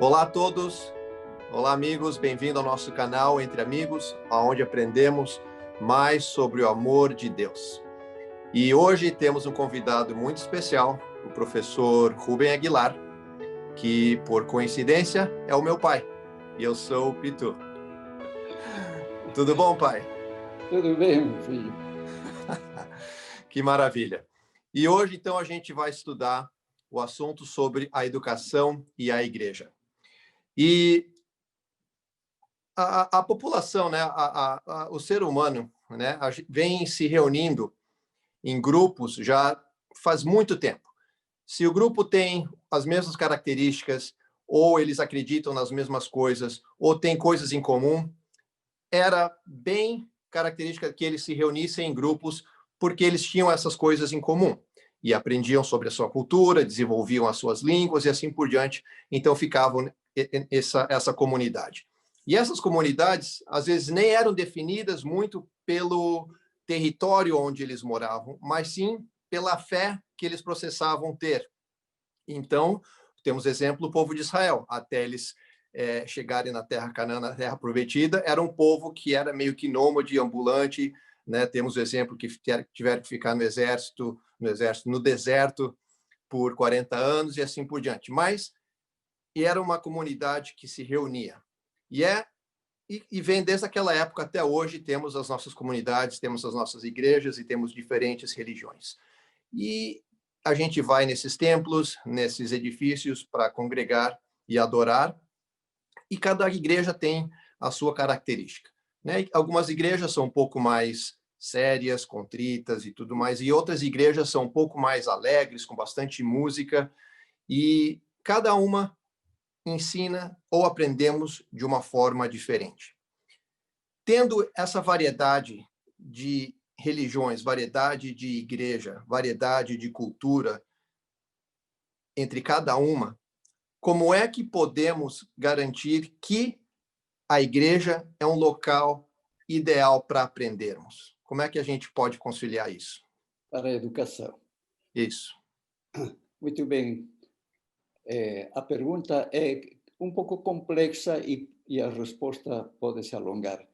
Olá a todos, olá amigos, bem-vindo ao nosso canal Entre Amigos, onde aprendemos mais sobre o amor de Deus. E hoje temos um convidado muito especial, o professor Rubem Aguilar, que por coincidência é o meu pai, e eu sou o Pitu. Tudo bom, pai? Tudo bem, meu filho. Que maravilha. E hoje, então, a gente vai estudar o assunto sobre a educação e a igreja. E a população, né, o ser humano, né, vem se reunindo em grupos já faz muito tempo. Se o grupo tem as mesmas características, ou eles acreditam nas mesmas coisas, ou tem coisas em comum, era bem característica que eles se reunissem em grupos porque eles tinham essas coisas em comum e aprendiam sobre a sua cultura, desenvolviam as suas línguas e assim por diante. Então ficavam essa comunidade. E essas comunidades, às vezes, nem eram definidas muito pelo território onde eles moravam, mas sim pela fé que eles processavam ter. Então, temos exemplo do povo de Israel, até eles chegarem na terra Canaã, na terra prometida, era um povo que era meio que nômade, ambulante, né? Temos o exemplo que tiveram que ficar no deserto por 40 anos e assim por diante. Mas era uma comunidade que se reunia. E vem desde aquela época até hoje, temos as nossas comunidades, temos as nossas igrejas e temos diferentes religiões. E a gente vai nesses templos, nesses edifícios para congregar e adorar, e cada igreja tem a sua característica, né? Algumas igrejas são um pouco mais sérias, contritas e tudo mais, e outras igrejas são um pouco mais alegres, com bastante música, e cada uma ensina ou aprendemos de uma forma diferente. Tendo essa variedade de religiões, variedade de igreja, variedade de cultura entre cada uma, como é que podemos garantir que a igreja é um local ideal para aprendermos? Como é que a gente pode conciliar isso? Para a educação. Isso. Muito bem. A pergunta é um pouco complexa e a resposta pode se alongar.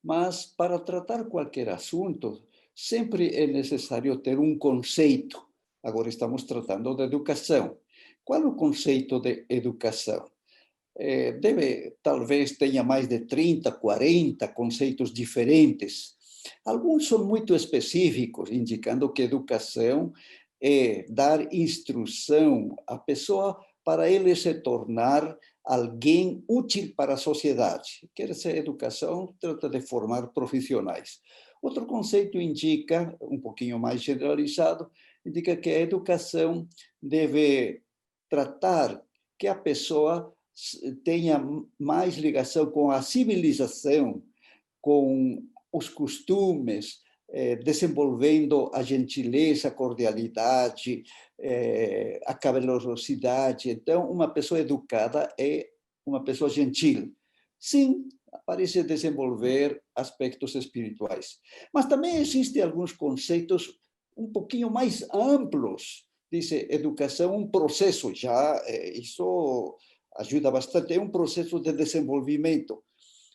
Mas, para tratar qualquer assunto, sempre é necessário ter um conceito. Agora estamos tratando de educação. Qual é o conceito de educação? Talvez tenha mais de 30, 40 conceitos diferentes. Alguns são muito específicos, indicando que educação é dar instrução à pessoa para ele se tornar alguém útil para a sociedade. Quer dizer, educação trata de formar profissionais. Outro conceito indica, um pouquinho mais generalizado, indica que a educação deve tratar que a pessoa tenha mais ligação com a civilização, com os costumes, desenvolvendo a gentileza, a cordialidade, a cavalorosidade. Então, uma pessoa educada é uma pessoa gentil. Sim, parece desenvolver aspectos espirituais. Mas também existem alguns conceitos um pouquinho mais amplos. Diz educação, um processo, já isso ajuda bastante, é um processo de desenvolvimento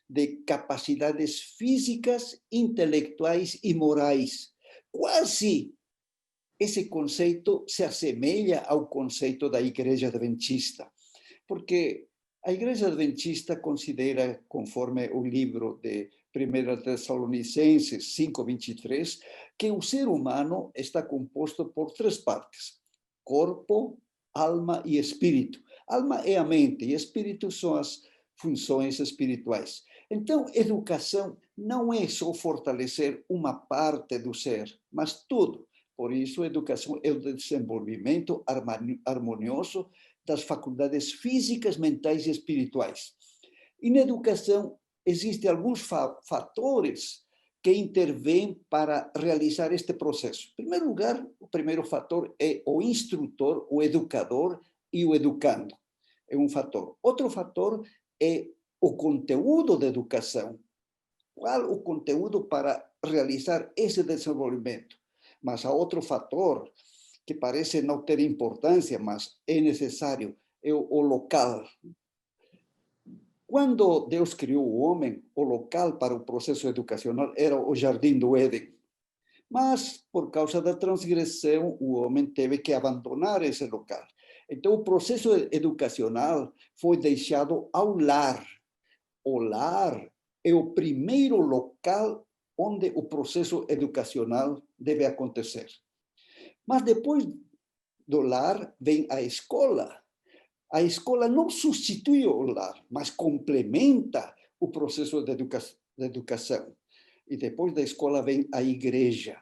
de capacidades físicas, intelectuais e morais. Quase esse conceito se assemelha ao conceito da Igreja Adventista, porque a Igreja Adventista considera, conforme o livro de 1 Tessalonicenses 5:23, que o ser humano está composto por três partes: corpo, alma e espírito. Alma é a mente e espírito são as funções espirituais. Então, educação não é só fortalecer uma parte do ser, mas tudo. Por isso, educação é o desenvolvimento harmonioso das faculdades físicas, mentais e espirituais. E na educação existem alguns fatores que intervêm para realizar este processo. Em primeiro lugar, o primeiro fator é o instrutor, o educador e o educando. É um fator. Outro fator é o conteúdo da educação. Qual o conteúdo para realizar esse desenvolvimento? Mas há outro fator que parece não ter importância, mas é necessário, é o local. Quando Deus criou o homem, o local para o processo educacional era o Jardim do Éden. Mas, por causa da transgressão, o homem teve que abandonar esse local. Então, o processo educacional foi deixado ao lar. O lar é o primeiro local onde o processo educacional deve acontecer. Mas depois do lar vem a escola. A escola não substitui o lar, mas complementa o processo de educação. E depois da escola vem a igreja.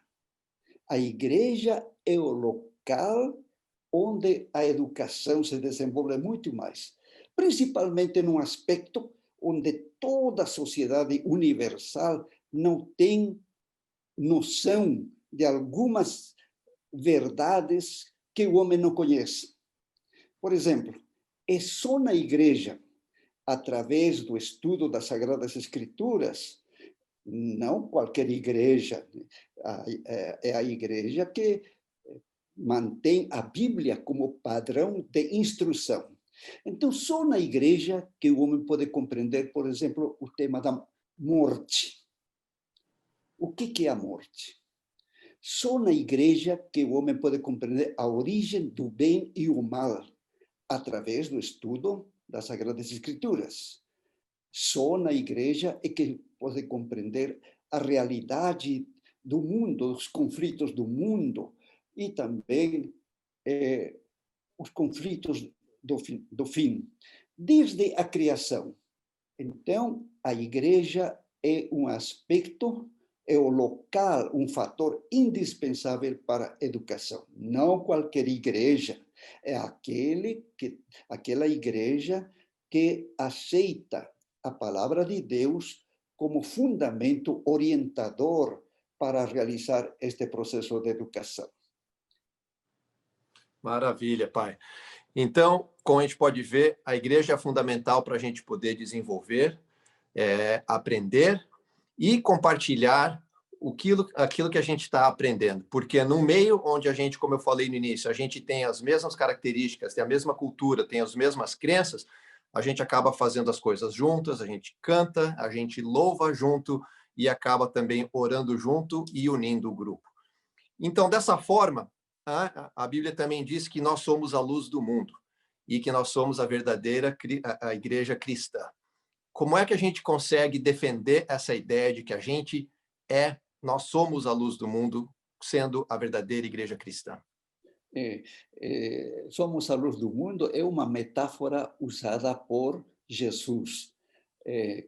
A igreja é o local onde a educação se desenvolve muito mais, principalmente num aspecto onde toda a sociedade universal não tem noção de algumas verdades que o homem não conhece. Por exemplo, é só na igreja, através do estudo das Sagradas Escrituras, não qualquer igreja, é a igreja que mantém a Bíblia como padrão de instrução. Então, só na igreja que o homem pode compreender, por exemplo, o tema da morte. O que é a morte? Só na igreja que o homem pode compreender a origem do bem e o mal, através do estudo das Sagradas Escrituras. Só na igreja é que pode compreender a realidade do mundo, os conflitos do mundo e também os conflitos do fim, desde a criação. Então, a igreja é um aspecto, é o local, um fator indispensável para a educação. Não qualquer igreja, é aquela igreja que aceita a palavra de Deus como fundamento orientador para realizar este processo de educação. Maravilha, pai. Então, como a gente pode ver, a igreja é fundamental para a gente poder desenvolver, aprender e compartilhar aquilo que a gente está aprendendo. Porque no meio onde a gente, como eu falei no início, a gente tem as mesmas características, tem a mesma cultura, tem as mesmas crenças, a gente acaba fazendo as coisas juntas, a gente canta, a gente louva junto e acaba também orando junto e unindo o grupo. Então, dessa forma, a Bíblia também diz que nós somos a luz do mundo e que nós somos a verdadeira a igreja cristã. Como é que a gente consegue defender essa ideia de que nós somos a luz do mundo, sendo a verdadeira igreja cristã? Somos a luz do mundo é uma metáfora usada por Jesus.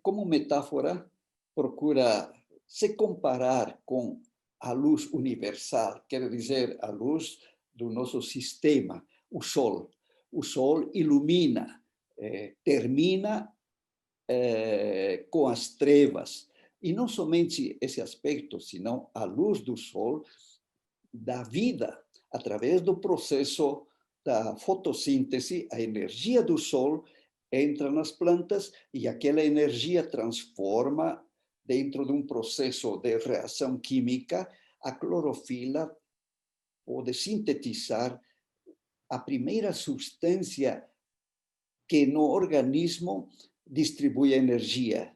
Como metáfora, procura se comparar com a luz universal, quer dizer, a luz do nosso sistema, o Sol. O Sol ilumina, termina com as trevas. E não somente esse aspecto, senão a luz do Sol dá vida através do processo da fotossíntese. A energia do Sol entra nas plantas e aquela energia transforma, dentro de um processo de reação química, a clorofila pode sintetizar a primeira substância que no organismo distribui a energia,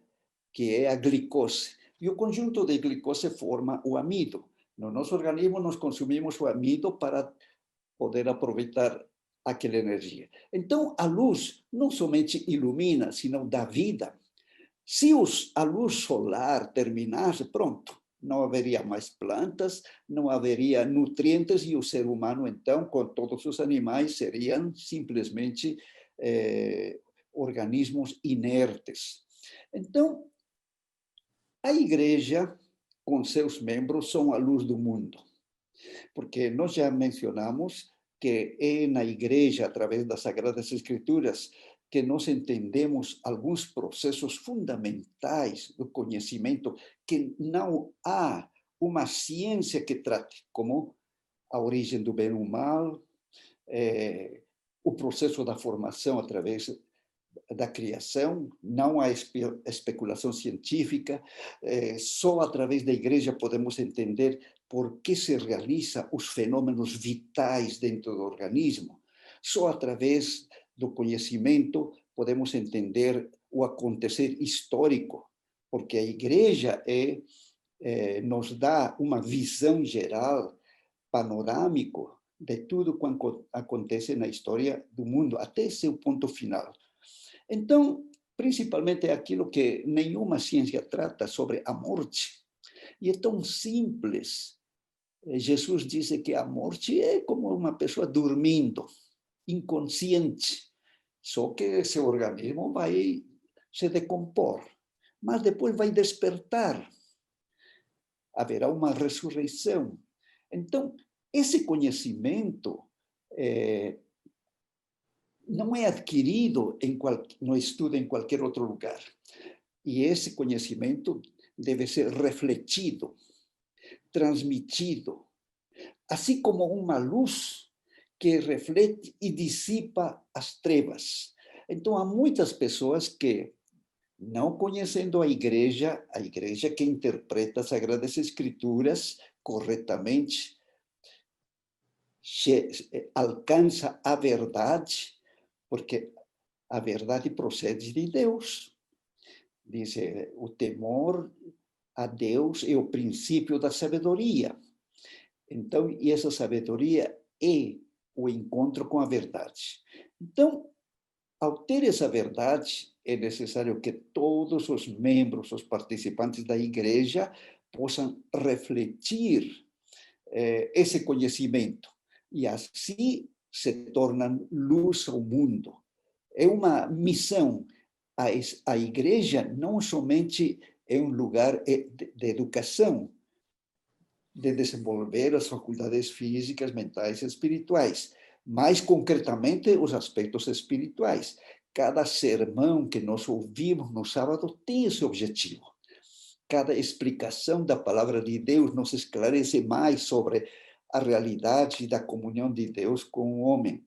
que é a glicose. E o conjunto de glicose forma o amido. No nosso organismo, nós consumimos o amido para poder aproveitar aquela energia. Então, a luz não somente ilumina, sino dá vida. Se a luz solar terminasse, pronto, não haveria mais plantas, não haveria nutrientes e o ser humano, então, com todos os animais, seriam simplesmente organismos inertes. Então, a igreja, com seus membros, são a luz do mundo. Porque nós já mencionamos que é na igreja, através das Sagradas Escrituras, que nós entendemos alguns processos fundamentais do conhecimento que não há uma ciência que trate, como a origem do bem e do mal, o processo da formação através da criação, não há especulação científica, só através da igreja podemos entender por que se realizam os fenômenos vitais dentro do organismo. Só através do conhecimento podemos entender o acontecer histórico, porque a igreja nos dá uma visão geral, panorâmico, de tudo quanto acontece na história do mundo, até seu ponto final. Então, principalmente é aquilo que nenhuma ciência trata sobre a morte. E é tão simples. Jesus disse que a morte é como uma pessoa dormindo, inconsciente. Só que seu organismo vai se decompor, mas depois vai despertar. Haverá uma ressurreição. Então, esse conhecimento não é adquirido no estudo em qualquer outro lugar. E esse conhecimento deve ser refletido, transmitido, assim como uma luz que reflete e dissipa as trevas. Então, há muitas pessoas que, não conhecendo a igreja que interpreta as Sagradas Escrituras corretamente, alcança a verdade, porque a verdade procede de Deus. Diz, o temor a Deus é o princípio da sabedoria. Então, e essa sabedoria é o encontro com a verdade. Então, ao ter essa verdade, é necessário que todos os membros, os participantes da igreja, possam refletir esse conhecimento. E assim se tornam luz ao mundo. É uma missão. A igreja não somente é um lugar de educação, de desenvolver as faculdades físicas, mentais e espirituais, mais concretamente os aspectos espirituais. Cada sermão que nós ouvimos no sábado tem esse objetivo. Cada explicação da palavra de Deus nos esclarece mais sobre a realidade da comunhão de Deus com o homem.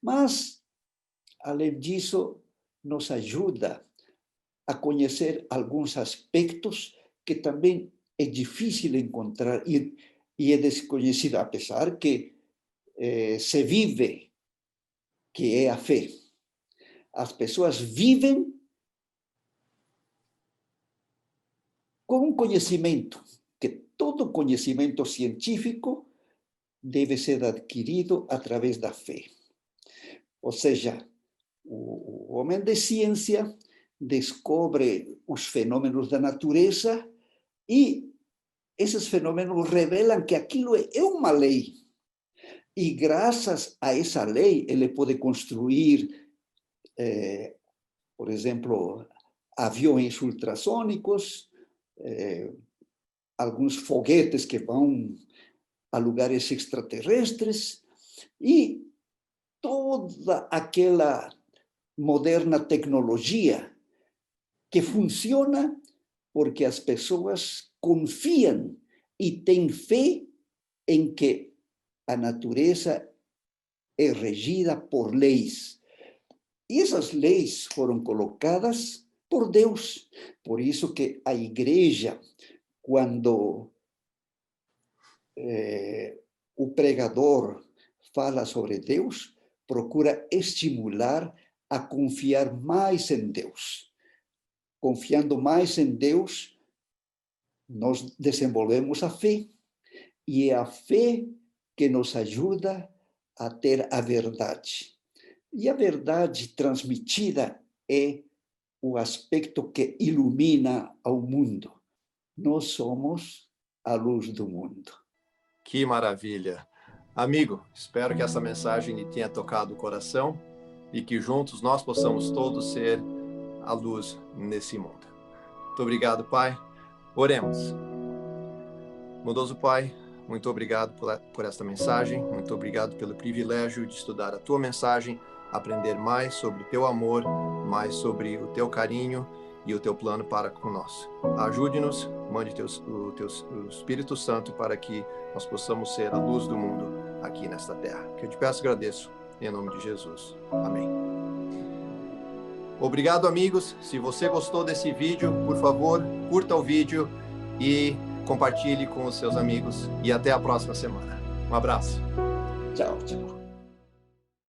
Mas, além disso, nos ajuda a conhecer alguns aspectos que também é difícil encontrar e é desconhecido, apesar que se vive, que é a fé. As pessoas vivem com um conhecimento, que todo conhecimento científico deve ser adquirido através da fé. Ou seja, o homem de ciência descobre os fenômenos da natureza e esses fenômenos revelam que aquilo é uma lei. E graças a essa lei, ele pode construir, por exemplo, aviões ultrassônicos, alguns foguetes que vão a lugares extraterrestres e toda aquela moderna tecnologia que funciona porque as pessoas confiam e têm fé em que a natureza é regida por leis. E essas leis foram colocadas por Deus. Por isso que a igreja, quando o pregador fala sobre Deus, procura estimular a confiar mais em Deus. Confiando mais em Deus, nós desenvolvemos a fé. E é a fé que nos ajuda a ter a verdade. E a verdade transmitida é o aspecto que ilumina ao mundo. Nós somos a luz do mundo. Que maravilha! Amigo, espero que essa mensagem lhe tenha tocado o coração e que juntos nós possamos todos ser a luz nesse mundo. Muito obrigado, Pai. Oremos. Bondoso Pai, muito obrigado por esta mensagem, muito obrigado pelo privilégio de estudar a Tua mensagem, aprender mais sobre o Teu amor, mais sobre o Teu carinho e o Teu plano para conosco. Ajude-nos, mande o Espírito Santo para que nós possamos ser a luz do mundo aqui nesta terra. Que eu te peço e agradeço, em nome de Jesus. Amém. Obrigado, amigos. Se você gostou desse vídeo, por favor, curta o vídeo e compartilhe com os seus amigos. E até a próxima semana. Um abraço.